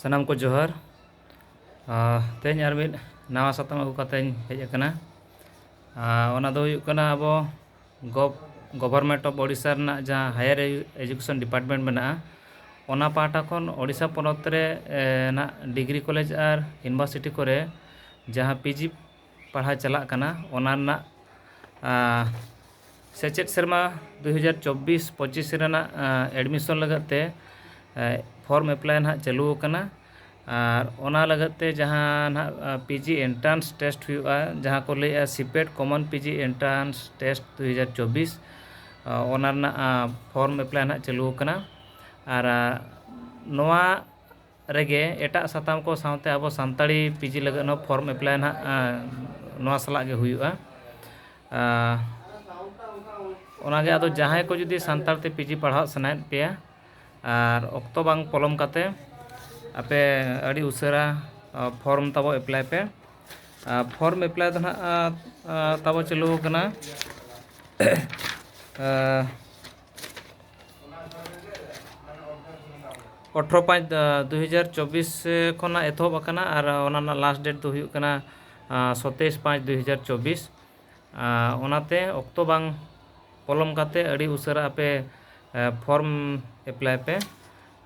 सानाम को जोहार तेज और मिड नवा सातम अगू कतें हेज अकना ओना दो हुयुग कना अब गवर्नमेंट ऑफ ओडिशा रना जहाँ हायर एजुकेशन डिपार्टमेंट मेना ओना पाहटा खन ओडिशा पनत रे ना डिग्री कॉलेज और यूनिवर्सिटी करे जहाँ पीजी पढ़ा चला कना ओना रना सेचेद सेरमा 2024-25 रेना एडमिशन लगते फॉर्म एप्लाई ना चालू कना और ओना लगते जहाँ ना पीजी एंट्रांस टेस्ट हुआ जहाँ को लैया CIPET common PG entrance test 2024 ओना रना फॉर्म एप्लाई ना चालू कना और नोआ रेगे एटा साताम को सावते अब सानताड़ी पीजी लगन हो फॉर्म एप्लाई ना नोआ सलागे हुआ ओनागे आदो जहाँ को जुदी सानताड़ते पीजी पढ़ा सनायत पेया और ऑक्तो बांग पलम काते आपे अड़ी उसरा फॉर्म तबो एप्लाई पे फॉर्म एप्लाई तो ना तबो चालू कना 18/5/2024 खना एथोब अकना और ओना लास्ट डेट तो हुयुग कना 27/5/2024 ओनाते ऑक्तो बांग पलम काते अड़ी उसरा आपे फॉर्म एप्लाई पे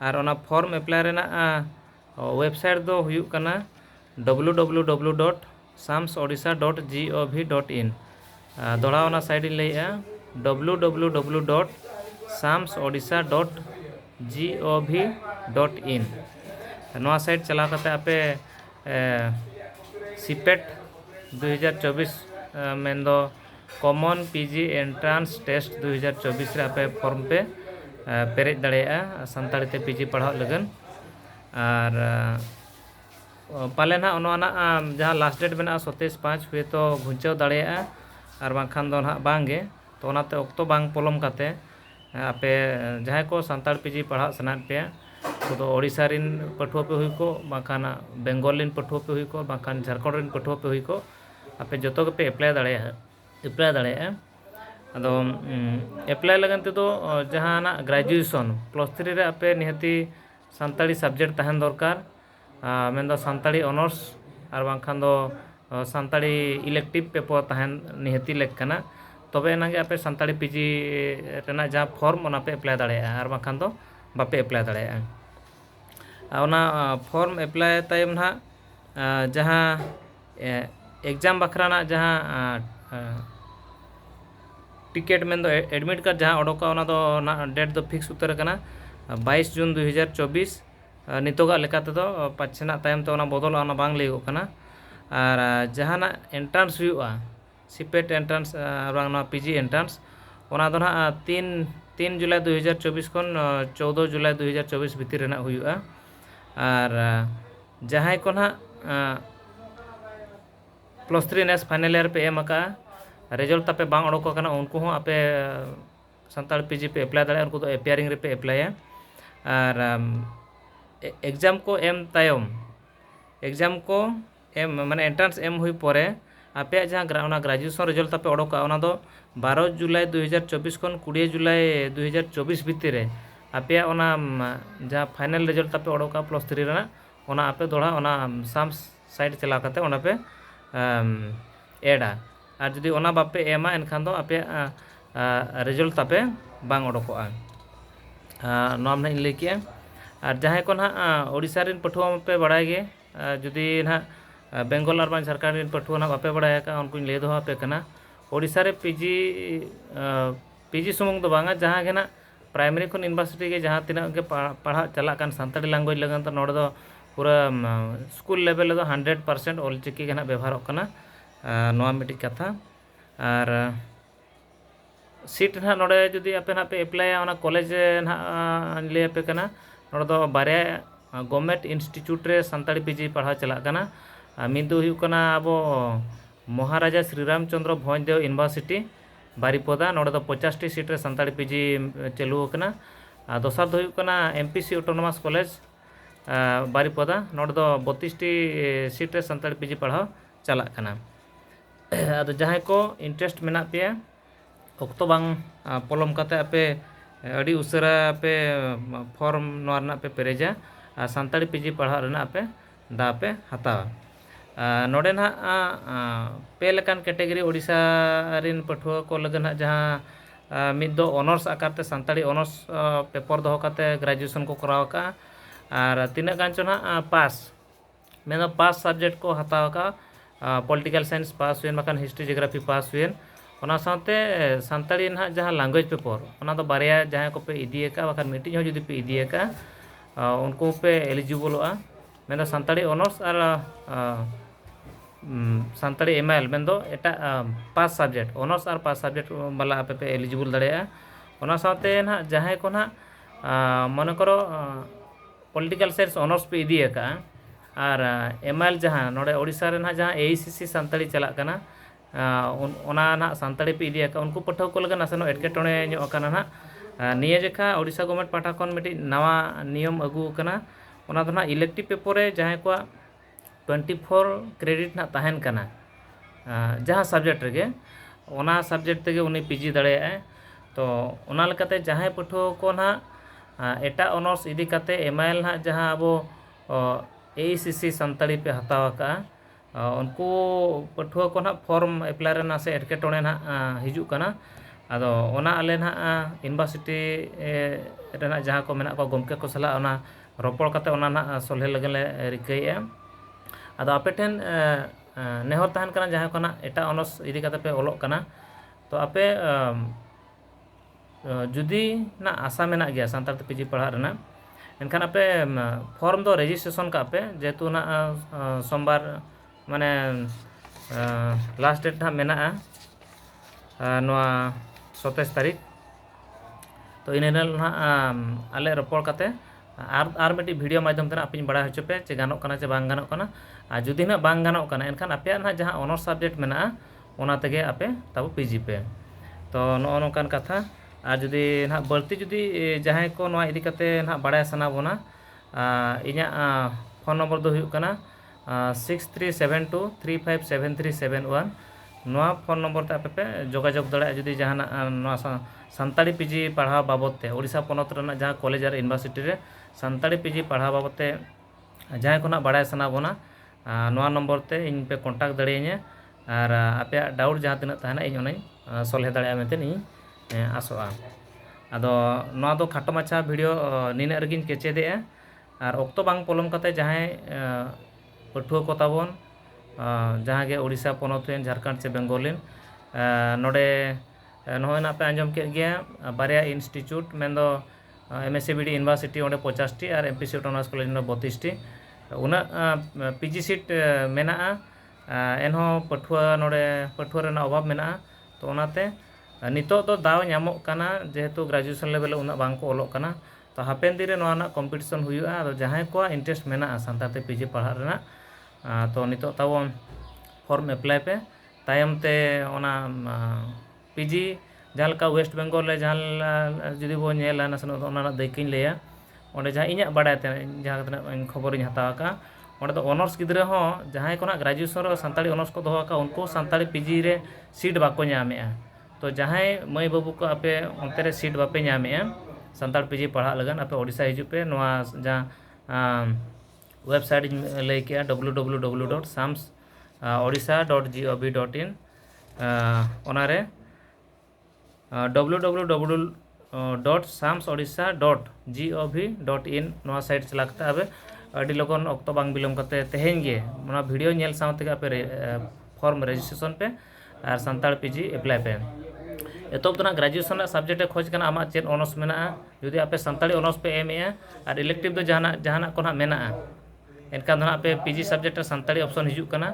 और ओना फॉर्म एप्लाई रेना वेबसाइट दो हुयुग कना www.samsodisha.gov.in दोड़ा ओना साइड लैया www.samsodisha.gov.in नोआ साइड चला करते आपे सीपेट 2024 मेन दो कॉमन पीजी एंट्रांस टेस्ट 2024 रे आपे फॉर्म पे पेरेज दाड़ेया सानताड़ी ते पीजी पढ़ा लगन और पाले ना ओना जहाँ लास्ट डेट बना 27/5 हुए तो घुंचाव दाड़ेया और बांखान दो ना बांगे तो ओनाते ऑक्तो बांग पलम काते आपे जहाँ को सानताड़ पीजी पढ़ा सनात पे तो ओडिशा रिन पठुआ पे हुई को बांखान बेंगल रिन पठुआ पे हुई को बांखान झारखंड रिन पठुआ पे हुई को आपे जतो के पे एप्लाई दाड़ेया अदो एप्लाई लगन ते तो जहाँ ना ग्रेजुएशन +3 रे आपे निहती सानताड़ी सब्जेक्ट तहन दरकार मेन दो सानताड़ी ऑनर्स और बांखान दो सानताड़ी इलेक्टिव पेपर तहन निहती लेक कना तबे नागे आपे सानताड़ी पीजी रेना जहाँ फॉर्म ओना पे एप्लाई दाड़ेया और बांखान दो बापे एप्लाई दाड़ेया ओना फॉर्म एप्लाई तायम ना जहाँ एग्जाम बखरा ना जहाँ टिकेट में दो एडमिट कार्ड जहाँ ओडोका ओना दो ना डेट दो फिक्स उतर कना 22 जून 2024 नितोगा लेकाते दो पाछना तायम तो ओना बदल ओना बांग लैगो कना और जहाँ ना एंट्रांस हुआ सीपेट एंट्रांस बांग ना पीजी एंट्रांस ओना दो ना 3 जुलाई 2024 खन 14 जुलाई 2024 भीतर रेना हुआ और जहाँ को ना +3 नेस फाइनल ईयर पे एम का रिजल्ट तापे बांग ओडोको कना उनको हो आपे सानताड़ पीजी पे एप्लाई दाड़े उनको तो एपियरिंग रे पे एप्लाई और एग्जाम को एम तायम एग्जाम को एम माने एंट्रांस एम हुई परे आपे जहाँ ग्रेजुएशन रिजल्ट तापे ओडोका ओना दो 12 जुलाई 2024 खन 20 जुलाई 2024 भीतर रे आपे ओना जहाँ फाइनल रिजल्ट तापे ओडोका +3 रेना ओना आपे दोड़ा ओना साम साइड चला करते ओना पे एडा और जुदी ओना बापे एमा एनखान दो आपे रिजल्ट तापे बांग ओडोकोआ नोआ ना इन लैके और जहाँ को ना ओडिशा रिन पठुआ पे बड़ाय गे जुदी ना बेंगल और झारखंड रिन पठुआ ना बापे बड़ाय का उनको लै दो आपे कना ओडिशा रे पीजी सुमुंग दो बांगा जहाँ के ना प्राइमरी खन यूनिवर्सिटी के जहाँ तीना के पढ़ा चला कान सानताड़ी लैंग्वेज लगन तो नोडे दो पूरा स्कूल लेवल दो 100% ऑलचिकी के ना व्यवहार कना नोआ मिट्टी कथा और सीट ना नोडे जुदी आपे ना पे एप्लाई ओना कॉलेज ना ले पे कना नोडे दो बारे गवर्नमेंट इंस्टीट्यूट रे सानताड़ी पीजी पढ़ा चला कना मिदु हुयु कना अब महाराजा श्रीरामचंद्र भोजदेव यूनिवर्सिटी बारीपदा नोडे दो 50 टी सीट रे सानताड़ी पीजी चालू कना दोसर दो हुयु कना एमपीसी ऑटोनोमस कॉलेज बारीपदा नोडे दो 32 टी सीट रे सानताड़ी पीजी पढ़ा चला कना अद जहाँ को इंटरेस्ट मेना पे ऑक्तो बांग पलम काते आपे अड़ी उसरा पे फॉर्म नोआ पे पेरेजा ᱥᱟᱱᱛᱟᱲᱤ ᱯᱤᱡᱤ ᱯᱟᱲᱦᱟᱜ ᱨᱮᱱᱟᱜ ᱟᱯᱮ ᱫᱟᱣ ᱯᱮ ᱦᱟᱛᱟᱣᱟ। ᱱᱚᱰᱮ ᱱᱟᱦᱟᱜ ᱯᱮ ᱞᱮᱠᱟᱱ ᱠᱮᱴᱮᱜᱚᱨᱤ ओडिशा ᱨᱮᱱ ᱯᱟᱹᱴᱷᱩᱣᱟᱹ ᱠᱚ ᱞᱟᱹᱜᱤᱫ ᱱᱟᱦᱟᱜ ᱡᱟᱦᱟᱸ ᱢᱤᱫ ᱫᱚ ᱚᱱᱟᱨᱥ ᱟᱠᱟᱨᱛᱮ ᱥᱟᱱᱛᱟᱲᱤ ᱚᱱᱟᱨᱥ ᱯᱮᱯᱟᱨ ᱫᱚᱦᱚ ᱠᱟᱛᱮ ᱜᱨᱮᱡᱩᱭᱮᱥᱚᱱ को ᱠᱚᱨᱟᱣ ᱟᱠᱟᱜᱼᱟ ᱟᱨ ᱛᱤᱱᱟᱹᱜ ᱜᱟᱱ ᱪᱚ ᱱᱟᱦᱟᱜ पास ᱢᱮᱱᱫᱚ पास सब्जेक्ट को हताव का पॉलिटिकल साइंस पास हुए बाखान हिस्ट्री जियोग्राफी पास हुए ओना साथे सानताड़ी ना जहाँ लैंग्वेज पेपर ओना तो बारया जहाँ को पे इदी का बाखान मिट्टी हो जुदी पे इदी का उनको पे एलिजिबलोआ मेन सानताड़ी ऑनर्स और सानताड़ी एमएल मेन दो एटा पास सब्जेक्ट ऑनर्स और पास सब्जेक्ट वाला आपे पे एलिजिबल दड़ेया ओना साथे ना जहाँ को ना मन करो पॉलिटिकल साइंस ऑनर्स पे इदी का और एमएल जहाँ नोड़े ओडिशा रे ना जहाँ एसीसी सानताड़ी चला कना ओना ना सानताड़ी पे इदी का उनको पठाव को लगा नासेनो एटकेटोणे ᱧᱚᱜ ᱟᱠᱟᱱᱟ ना निये जेखा ओडिशा गवर्नमेंट पाठा खन मिट्टी नवा नियम अगू कना ओना दो ना इलेक्टिव पेपर रे जहाँ को 24 क्रेडिट ना तहन कना जहाँ सब्जेक्ट रे ओना सब्जेक्ट तेगे उनी पीजी दड़ेया तो ओना लेकाते जहाँ पठाव को ना एटा ऑनर्स इदी काते एमएल ना जहाँ अब एसीसी सानताड़ी पे हताव का उनको पठुआ को ना फॉर्म एप्लाई रेना से एटकेटोणे ना हिजू कना आदो ओना आले ना यूनिवर्सिटी रेना जहाँ को मेना को गमके को सला ओना रोपड़ काते ओना ना सोल्हे लगले रिकैया आदो आपे ठेन नेहर तहन कना जहाँ को ना एटा ऑनर्स इदी काते पे ओलोक कना तो आपे जुदी ना आशा मेना गया सानताड़ ते पीजी पढ़ा रेना एनखान आपे फॉर्म दो रजिस्ट्रेशन का पे जेतु ना सोमवार माने लास्ट डेट ना मेना 27 तारीख तो इन ना आले रपड़ काते आर मिट्टी वीडियो माध्यम तेना आपे बड़ा होचो पे चे गानोक कना चे बांग गानोक कना आ जुदी ना बांग गानोक कना एनखान आपे ना जहाँ ऑनर्स सब्जेक्ट मेना ओना तेगे आपे तब पीजी पे तो नो नोकान कथा आ जुदी ना बल्ती जुदी जहाँ को नवा इदी काते ना बड़ा सना बोना इना फोन नंबर दो हुयुक कना 6372357371 नवा फोन नंबर ते आपे पे जोगाजोग दड़े जुदी जहाँ नवा सानताड़ी पीजी पढ़ाव बाबद ते ओडिशा पनत रेना जहाँ कॉलेज और यूनिवर्सिटी रे सानताड़ी पीजी पढ़ाव बाबद ते जहाँ को ना बड़ा सना बोना नवा नंबर ते इन पे कॉन्टैक्ट दड़ेयिया और आपे डाउट जहाँ तिना तहना इन ओनाई सोल्हे दड़े मेते नी आसोआ आदो नवा दो खाटो माछा वीडियो निना रगिन केचेदे और ऑक्तो बांग पलम कते जहाँ पठुआ को ताबन जहाँ के ओडिशा पनत झारखंड से बेंगल नोडे नोय ना पे आंजम के गया बारिया इंस्टीट्यूट मेन दो एमएससीबीडी यूनिवर्सिटी ओंडे 50 टी और एमपीसी ऑटोनॉमस कॉलेज 32 टी उना पीजी सीट मेना एनहो पठुआ नोडे पठुआ रेना अभाव मेना तो ओनाते नितो तो दाव ᱧᱟᱢᱚᱜ ᱠᱟᱱᱟ जेहेतु ग्रेजुएशन लेवल उना बांग को ओलोक कना तो हापेन दिन रे नोआ ना कॉम्पिटिशन हुयुआ आदो जहां को इंटरेस्ट मेना सानताते पीजी पढ़ा रेना तो नितो ताबो फॉर्म अप्लाई पे तायम ते ओना पीजी जहाँ लका वेस्ट बेंगल ले जहाँ जुदी बो नेला नासन ओना दैकिन लेया ओंडे जहाँ इᱧᱟᱹᱜ बाड़ाय ते जहाँ तना खबर ᱤᱧ हताव का ओंडे तो ऑनर्स गिद्रा हो जहाँ को ना ग्रेजुएशन रे सानताड़ी ऑनर्स को दोहा का उनको सानताड़ी पीजी रे सीट बाको ᱧᱟᱢᱮᱜᱼᱟ तो जहाँ मई बाबू को आपे अंते रे सीट बापे ᱧᱟᱢᱮᱜᱼᱟ सानताड़ पीजी पढ़ा लगन आपे ओडिशा हिजू पे नोआ जहाँ वेबसाइट लई के www.samsodisha.gov.in ओनारे www.samsodisha.gov.in नोआ साइट चला कते आबे अडी लगन अक्तो बांग बिलम कते तेहेन गे नोआ वीडियो नेल सावते आपे फॉर्म रजिस्ट्रेशन पे और सानताड़ पीजी अप्लाई पे एतब तो ना ग्रेजुएशन सब्जेक्ट खोज करना आमा चेन ऑनर्स मेना जुदी आपे सानताड़ी ऑनर्स पे एमए और इलेक्टिव दो जहाना को ना मेना एनका ना आपे पीजी सब्जेक्ट सानताड़ी ऑप्शन हिजू कना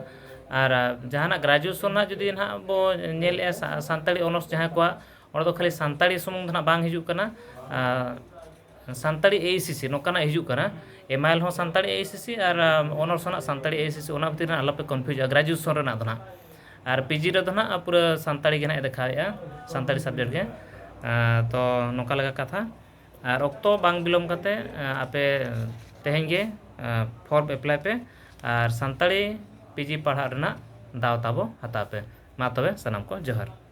और जहाना ग्रेजुएशन ना जुदी ना बो नेल सानताड़ी ऑनर्स जहाँ को और तो खाली सानताड़ी सुमुंग ना बांग हिजू कना सानताड़ी एसीसी नोकाना हिजू कना एमआईएल हो सानताड़ी एसीसी और ऑनर्स ना सानताड़ी एसीसी ओना भीतर ना आलापे कन्फ्यूज ग्रेजुएशन रेना दो ना और पीजी रे ना पूरा सानताड़ी के ना देखाएगा सानताड़ी सब्जेक्ट के तो नोका लगा कथा और ऑक्तो बांग बिलम कते आपे तेहेन गे फॉर्म अप्लाई पे और सानताड़ी पीजी पढ़ा रेना दाव ताबो हता पे मा तबे सनाम को जोहार।